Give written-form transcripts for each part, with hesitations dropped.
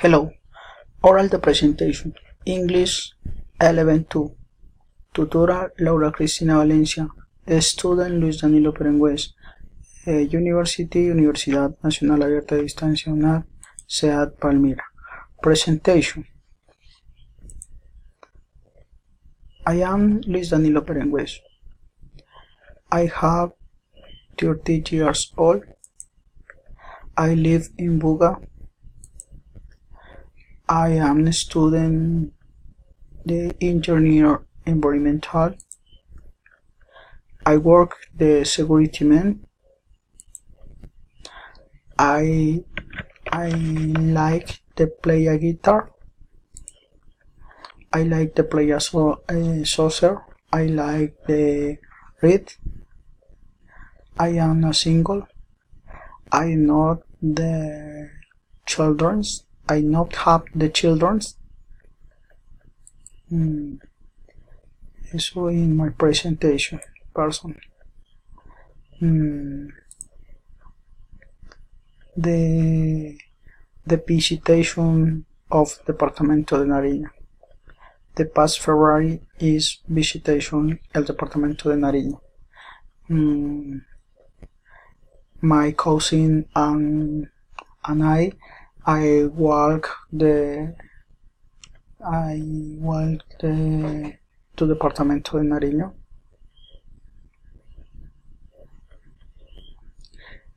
Hello, oral the presentation, English 11-2, tutora Laura Cristina Valencia, student Luis Danilo Perengües, Universidad Nacional Abierta de Distancia UNAD, SEAD Palmira. Presentation. I am Luis Danilo Perengües. I have 30 years old. I live in Buga. I am a student, the engineer environmental. I work the security man. I like to play a guitar. I like to play a soccer. I like to read. I am a single. I not the children's. I not have the children's. So in my presentation, person. The visitation of Departamento de Nariño. The past February is visitation el Departamento de Nariño. My cousin and I walk to Departamento de Nariño.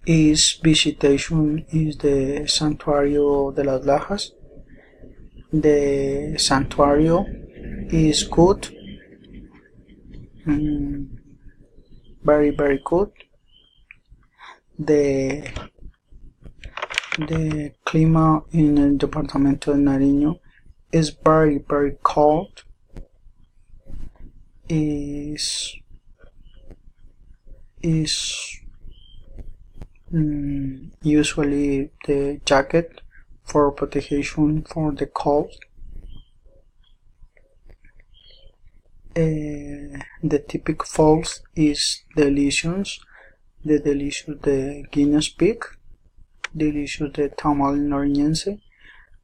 His visitation is the Santuario de las Lajas. The santuario is good, very good. The clima in el Departamento de Nariño is very cold. Is usually the jacket for protection for the cold. The typical falls is delicious. The Guinness Pig, delicious the Tamal Nariñense,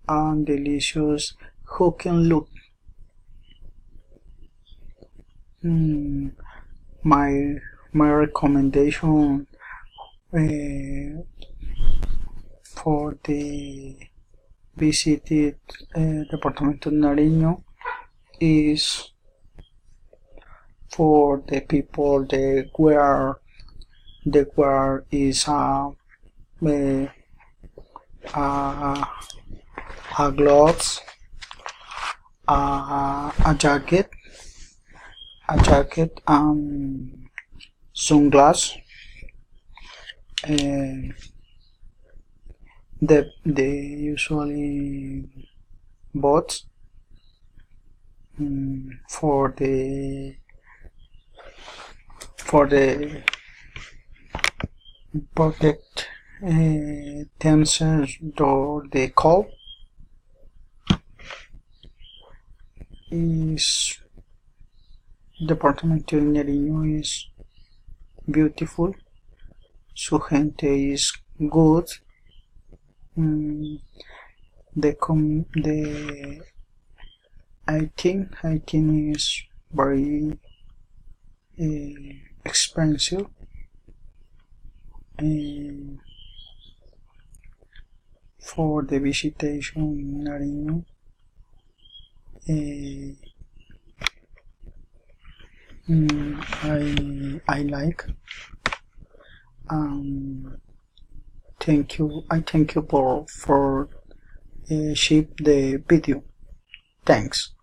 and delicious Hook and Loop. My recommendation for the visited Departamento de Nariño is for the people that wear is a gloves, a jacket and sunglasses. The usually bought for the protect themselves or the cold. Is Departamento de Nariño is beautiful. Su gente is good. I think is very expensive. For the visitation in Nariño, I like. Thank you. I thank you for ship the video. Thanks.